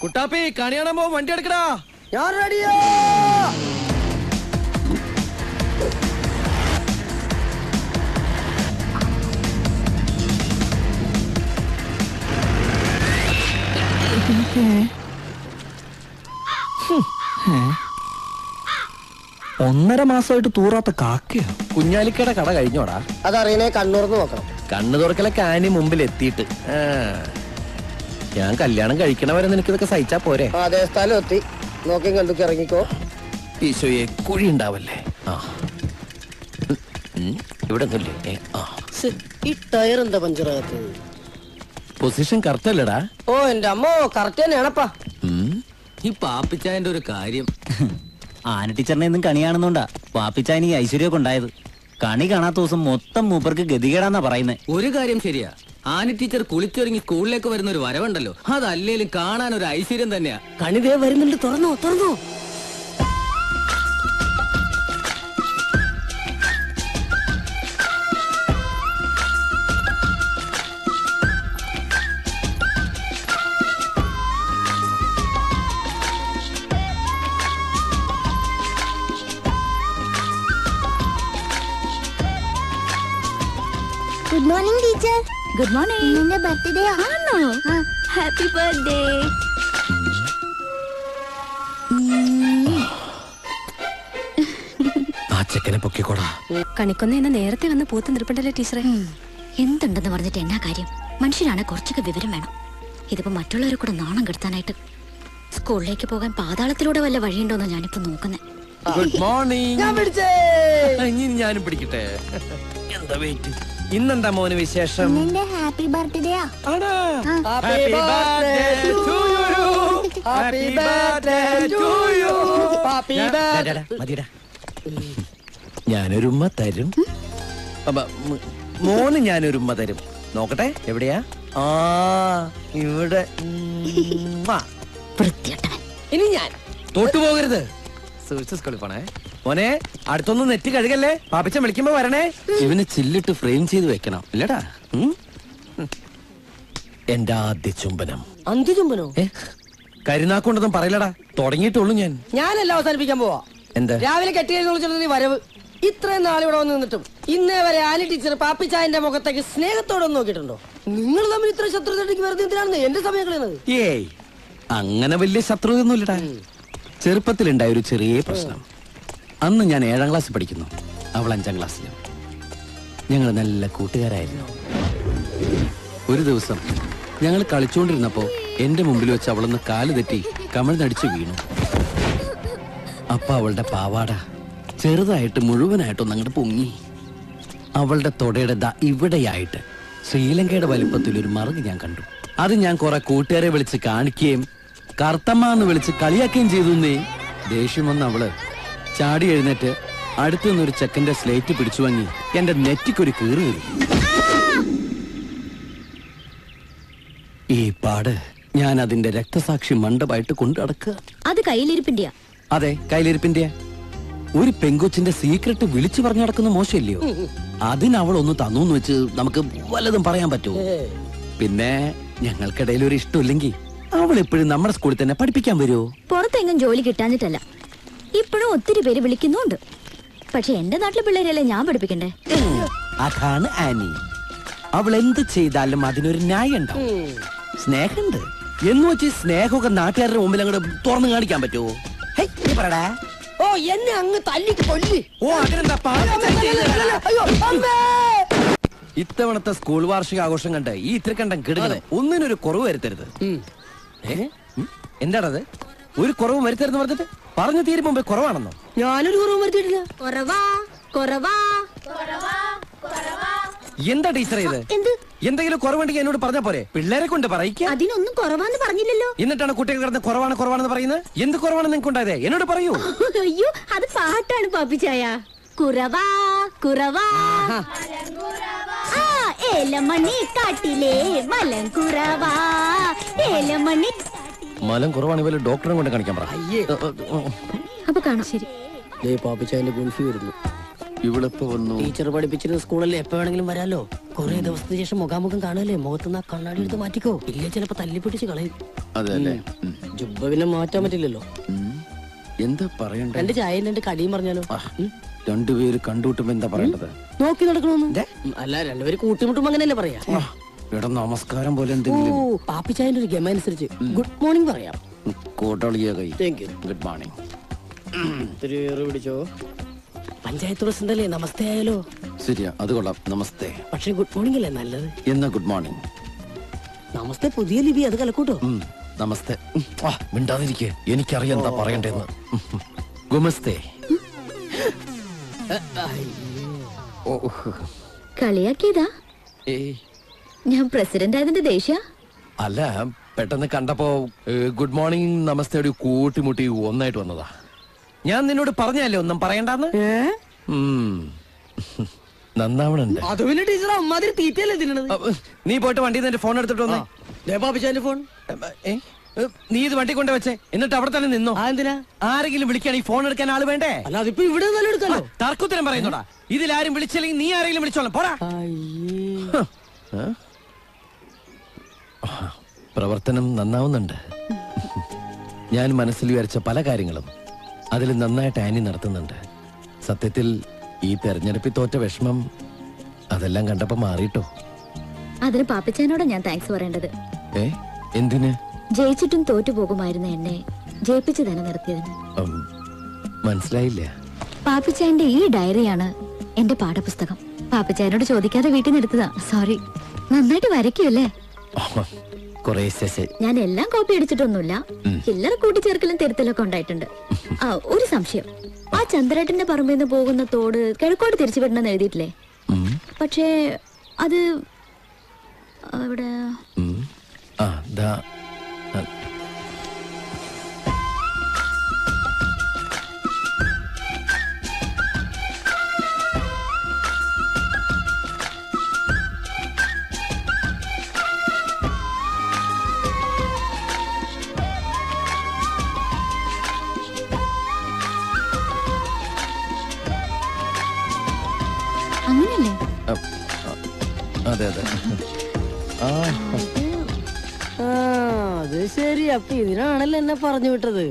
കുട്ടാപ്പി കണി കാണാൻ പോ, വണ്ടി എടുക്കടാ. ഞാൻ റെഡിയാ. ഒന്നര മാസമായിട്ട് തൂറാത്ത കാക്കയോ? കുഞ്ഞാലിക്കയുടെ കട കഴിഞ്ഞോടാ? അതറിയണേ കണ്ണൂർന്ന് നോക്കണം. കണ്ണു തുറക്കലൊക്കെ ആനി മുമ്പിൽ എത്തിയിട്ട്. ഞാൻ കല്യാണം കഴിക്കണവരെ നിനക്ക് ഇതൊക്കെ സഹിച്ചാ പോരെ? അതേ സ്ഥലം എത്തി. നോക്കി കണ്ടു ഇറങ്ങിക്കോ. ഈശോയെ, കുഴി ഉണ്ടാവല്ലേ? ഇവിടെ ഈ ടയർ എന്താ പഞ്ചറാകത്ത്? പൊസിഷൻ കറക്റ്റ് അല്ലടാ. ഓ എന്റെ അമ്മോ, കറക്റ്റ് തന്നെയാണപ്പാ. ഈ പാപ്പിച്ചായന്റെ ഒരു കാര്യം, ആന ടീച്ചറിനെ ഇന്നും കണി കാണുന്നോണ്ടാ പാപ്പിച്ചായന് ഈ ഐശ്വര്യമൊക്കെ ഉണ്ടായത്. കണി കാണാത്ത ദിവസം മൊത്തം മൂപ്പർക്ക് ഗതികേടാന്നാ പറയുന്നത്. ഒരു കാര്യം ശരിയാ, ആന ടീച്ചർ കുളിച്ചൊരുങ്ങി സ്കൂളിലേക്ക് വരുന്ന ഒരു വരവുണ്ടല്ലോ, അതല്ലേലും കാണാൻ ഒരു ഐശ്വര്യം തന്നെയാ. കണിതേ വരുന്നുണ്ട്, തുറന്നോ തുറന്നോ. Good morning teacher. Good morning. നിന്റെ ബർത്ത്ഡേ ആണോ? Happy birthday. ആ ചെക്കനെ പൊക്കിക്കോടാ. കണിക്കൊന്ന എന്നെ നേരത്തെ വന്ന് പൂത്ത് നിൽപ്പണ്ടല്ലേ ടീച്ചറെ? എന്തുണ്ടെന്ന് പറഞ്ഞിട്ട് എന്നാ കാര്യം? മനുഷ്യരാണ് കുറച്ചൊക്കെ വിവരം വേണം. ഇതിപ്പോ മറ്റുള്ളവരെ കൂടെ നാണം കെടുത്താനായിട്ട്. സ്കൂളിലേക്ക് പോകാൻ പാതാളത്തിലൂടെ വല്ല വഴിയുണ്ടോന്ന് ഞാനിപ്പോ നോക്കുന്നേ. Good morning. ഞാൻ പിടിച്ചേ. ഇനി ഞാനും പിടിക്കട്ടെ. എന്താ വെയിറ്റ്? ഇന്നെന്താ മോന് വിശേഷം? നിന്റെ ഹാപ്പി ബർത്ത്ഡേ ആ? Happy birthday to you. Happy birthday to you. Happy birthday. മതിടാ, ഞാനൊരുമ്മ തരും. മോന് ഞാനൊരുമ്മ തരും. നോക്കട്ടെ, എവിടെയാ? ആ, ഇവിടെ. വൃത്തികെട്ടവൻ. ഇനി ഞാൻ തൊട്ടുപോകരുത്. സൂക്ഷിച്ച് സ്കൂളിൽ പോണേ മോനെ. അടുത്തൊന്നും നെറ്റ് കഴുകല്ലേ. പാപ്പിച്ച വിളിക്കുമ്പോ വരണേ. ഇവന് ചില്ലിട്ട് ഫ്രെയിം ചെയ്ത് വെക്കണം അല്ലടാ. എന്റെ ആദ്യ ചുംബനം. അന്ത്യചുംബനോ? കരുനാക്കൊണ്ടൊന്നും പറയില്ലടാ, തുടങ്ങിയിട്ടുള്ളൂ ഞാൻ. ഞാനെല്ലാം അവസാനിപ്പിക്കാൻ പോവാ. എന്താ? രാവിലെ കെട്ടിയെഴുന്നള്ളിച്ചുള്ള നീ വരവ്. ഇത്രയും നാളിവിടെ വന്ന് നിന്നിട്ടും ഇന്നേ വരെ ആനി ടീച്ചർ പാപ്പിച്ചായന്റെ മുഖത്തേക്ക് സ്നേഹത്തോടെ നോക്കിയിട്ടുണ്ടോ? നിങ്ങൾ തമ്മിൽ ഇത്ര ശത്രുതയ്ക്ക് വെറുതെ എന്തിനാണ് എന്റെ സമയം കളയുന്നത്? ഏയ്, അങ്ങനെ വലിയ ശത്രുതയൊന്നുമില്ലടാ. ചെറുപ്പത്തിലുണ്ടായ ഒരു ചെറിയ പ്രശ്നം. അന്ന് ഞാൻ 7ാം ക്ലാസ്സിൽ പഠിക്കുന്നു, അവൾ 5ാം ക്ലാസ്സിലും. ഞങ്ങൾ നല്ല കൂട്ടുകാരായിരുന്നു. ഒരു ദിവസം ഞങ്ങൾ കളിച്ചുകൊണ്ടിരുന്നപ്പോ എന്റെ മുമ്പിൽ വെച്ച് അവളൊന്ന് കാല് തെറ്റി കമിഴ്ന്നടിച്ചു വീണു. അപ്പൊ അവളുടെ പാവാട ചെറുതായിട്ട് മുഴുവനായിട്ടൊന്ന് അങ്ങോട്ട് പൊങ്ങി. അവളുടെ തൊടയുടെ ഇവിടെയായിട്ട് ശ്രീലങ്കയുടെ വലിപ്പത്തിലൊരു മറുക് ഞാൻ കണ്ടു. അത് ഞാൻ കുറെ കൂട്ടുകാരെ വിളിച്ച് കാണിക്കുകയും കർത്തമ്മ എന്ന് വിളിച്ച് കളിയാക്കുകയും ചെയ്തു. ദേഷ്യം വന്ന് അവള് ചാടി എഴുന്നേറ്റ് അടുത്തു നിന്നൊരു ചെക്കന്റെ സ്ലേറ്റ് പിടിച്ചു വാങ്ങി എന്റെ നെറ്റിക്കൊരു കീറി വരും. ഈ പാട് ഞാൻ അതിന്റെ രക്തസാക്ഷി മണ്ഡപമായിട്ട് കൊണ്ടു നടക്കുക. അത് കയ്യിലിരിപ്പിന്റെയാ? അതെ, കയ്യിലിരിപ്പിന്റെ. ഒരു പെങ്കൊച്ചിന്റെ സീക്രട്ട് വിളിച്ചു പറഞ്ഞു നടക്കുന്ന മോശമില്ലയോ? അതിനവൾ ഒന്ന് തന്നൂന്ന് വെച്ച് നമുക്ക് വല്ലതും പറയാൻ പറ്റുമോ? പിന്നെ ഞങ്ങൾക്കിടയിൽ ഒരു ഇഷ്ടമില്ലെങ്കിൽ അവൾ എപ്പോഴും നമ്മുടെ സ്കൂളിൽ തന്നെ പഠിപ്പിക്കാൻ വരുമോ? പുറത്തെങ്ങും ജോലി കിട്ടാഞ്ഞിട്ടല്ല, ഇപ്പോഴും ഒത്തിരി പേര് വിളിക്കുന്നുണ്ട്. പക്ഷെ എന്റെ നാട്ടിലെ പിള്ളേരല്ലേ ഞാൻ പഠിപ്പിക്കണ്ടേ? അതാണ് ആനി. അവൾ എന്ത് ചെയ്താലും അതിനൊരു ന്യായം ഉണ്ടാവും. സ്നേഹമുണ്ട് എന്ന് വെച്ച് സ്നേഹമൊക്കെ നാട്ടുകാരുടെ മുമ്പിൽ അങ്ങോട്ട് തുറന്നു കാണിക്കാൻ പറ്റുമോ? പറടാ. ഓ എന്നെ അങ്ങ് തല്ലി കൊല്ലി. ഓ അതിനെന്താ? അയ്യോ അമ്മേ. ഇത്തവണത്തെ സ്കൂൾ വാർഷിക ആഘോഷം കണ്ട് ഈ ഇത്തിരിക്കണ്ടം കിടങ്ങുന്നത് ഒന്നിനൊരു കുറവ് വരുത്തരുത്. എന്താണത്? ഒരു കുറവ് വരുത്തരുന്ന് പറഞ്ഞിട്ട് പറഞ്ഞു തീരും മുമ്പേ കുറവാണെന്നോ? ഞാനൊരു കുറവ് വരുത്തിയിട്ടില്ല. എന്താ ടീച്ചർ ഇത്? എന്തെങ്കിലും കുറവുണ്ടെങ്കിൽ എന്നോട് പറഞ്ഞാ പോരെ? പിള്ളേരെ കൊണ്ട് പറയിക്കാം. അതിനൊന്നും കുറവാന്ന് പറഞ്ഞില്ലല്ലോ. എന്നിട്ടാണ് കുട്ടികൾ കിടന്ന് കുറവാണെന്ന് പറയുന്നത്. എന്ത് കുറവാണ് നിങ്ങൾക്ക് ഉണ്ടായതേ? എന്നോട് പറയൂ. അയ്യോ, അത് പാട്ടാണ് പാപ്പിച്ചായ. കുറവാ കുറവാ ഏലമണി കാട്ടിലെ മലം കുറവാ. ഏലമണി മലം കുറവാണെങ്കിൽ ഡോക്ടറെ കൊണ്ട് കാണിക്കാൻ പറ. അപ്പൊ കാണാം. ശരി. പാപ്പിച്ചായന്റെ ഗുൾഫി വരുന്നു. ഇവളിപ്പോ വന്നു. ടീച്ചർ പഠിപ്പിച്ചിരുന്ന സ്കൂളല്ലേ, എപ്പോ വേണമെങ്കിലും വരാലോ. കുറെ ദിവസത്തിന് ശേഷം മുഖാമുഖം കാണുമല്ലേ, മുഖത്തുനിന്ന് ആ കണ്ണാടി എടുത്ത് മാറ്റിക്കോ, ഇല്ലേ ചിലപ്പോ തല്ലിപ്പിടിച്ച് കളയും. അതല്ലേ ജുബ്ബ പിന്നെ മാറ്റാൻ പറ്റില്ലല്ലോ. എന്താ പറയണ്ടേ? 2 ചായയും 2 കടിയും പറഞ്ഞാലോ? രണ്ടുപേര് കണ്ടുമുട്ടുമ്പോ എന്താ പറയേണ്ടത്? നോക്കി നടക്കണമെന്ന്. അല്ല, രണ്ടുപേര് കൂട്ടിമുട്ടുമ്പോ അങ്ങനെയല്ലേ പറയാ. എടാ നമസ്കാരം പോലെ ഓ, എന്തെങ്കിലും. പാപ്പിച്ചായന്റെ ഒരു ഗമ അനുസരിച്ച് ഗുഡ് മോർണിംഗ് പറയാം. കൂട്ടളിയ കൈ. Thank you. Good morning. ഇത്തിരി ഏറ് പിടിച്ചോ. പഞ്ചായത്ത് പ്രസിഡന്റ് അല്ലേ, നമസ്തേ ആയാലോ? ശരിയാ, അത് കൊള്ളാം. നമസ്തേ. പക്ഷെ ഗുഡ് മോർണിംഗ് അല്ലേ നല്ലത്? എന്നാ ഗുഡ് മോർണിംഗ്. നമസ്തേ പുതിയ ലിപി, അത് കലക്കൂട്ടോ. നമസ്തേ. മിണ്ടാതിരിക്കെ, എനിക്കറിയാം എന്താ പറയണ്ടേന്ന്. ഗുമസ്തേ. കളിയാക്കിയതാ? ഏയ് ഞാൻ പ്രസിഡന്റ് ആയതിന്റെ ദേഷ്യ? അല്ല, പെട്ടെന്ന് കണ്ടപ്പോ ഗുഡ് മോർണിംഗ് നമസ്തേ ഒരു കൂട്ടിമുട്ടി ഒന്നായിട്ട് വന്നതാ. ഞാൻ നിന്നോട് പറഞ്ഞല്ലേ ഒന്നും പറയണ്ടെന്ന്. നന്നാവണുണ്ട്. അത് പിന്നെ ടീച്ചർ അമ്മാതിരി തീറ്റയല്ലേ തിന്നണത്. നീ പോയിട്ട് വണ്ടിയിൽ നിന്ന് ഫോൺ എടുത്തിട്ട് വന്നേ. പാപ്പിച്ചാന്റെ ഫോൺ നീ ഇത് വണ്ടി കൊണ്ട് വെച്ചേ, എന്നിട്ട് അവിടെ തന്നെ നിന്നോ. എന്തിനാ? ആരെങ്കിലും വിളിക്കുകയാണെങ്കിൽ ഫോൺ എടുക്കാൻ ആള് വേണ്ടേ? അല്ല, അതിപ്പോ ഇവിടെ നല്ല എടുക്കാലോ. തർക്കുത്തരം പറയുന്നോടാ. ഇതിലാരും വിളിച്ചില്ലെങ്കിൽ നീ ആരെങ്കിലും വിളിച്ചോളാം. പോടാ. പ്രവർത്തനം നന്നാവുന്നുണ്ട്. ഞാൻ മനസ്സിൽ വിചാരിച്ച പല കാര്യങ്ങളും അതിൽ നന്നായിട്ട് ആനി നടത്തുന്നുണ്ട്. സത്യത്തിൽ ഈ തെരഞ്ഞെടുപ്പിൽ തോറ്റ വിഷമം അതെല്ലാം കണ്ടപ്പോ മാറിയിട്ടോ. അതിന് പാപ്പിച്ചാനോടാ ഞാൻ താങ്ക്സ് പറയേണ്ടത്. എന്തിന്? ജയിച്ചിട്ടും തോറ്റു പോകുമായിരുന്ന എന്നെ ജയിപ്പിച്ചു തന്നെ നിർത്തിയതിന്. മനസ്സിലായില്ല. പാപ്പിച്ചായന്റെ ഈ ഡയറിയാണ് എന്റെ പാഠപുസ്തകം. പാപ്പിച്ചായനോട് ചോദിക്കാതെ വീട്ടിൽ നിന്ന് എടുത്തതാ. സോറി. നന്നായിട്ട് വരയ്ക്കുമല്ലേ? ഞാൻ എല്ലാം കോപ്പി അടിച്ചിട്ടൊന്നുമില്ല. ചില്ലറ കൂട്ടിച്ചേർക്കലും തിരുത്തലൊക്കെ ഉണ്ടായിട്ടുണ്ട്. ഒരു സംശയം, ആ ചന്ദ്രേട്ടന്റെ പറമ്പിൽ നിന്ന് പോകുന്ന തോട് കിഴക്കോട്ട് തിരിച്ചു വിടണമെന്ന് എഴുതിയിട്ടില്ലേ? പക്ഷേ അത് അവിടെ അങ്ങനല്ലേ? അതെ അതെ. അത് ശരി. അപ്പൊ ഇതിനാണല്ലോ എന്നെ പറഞ്ഞു വിട്ടത്.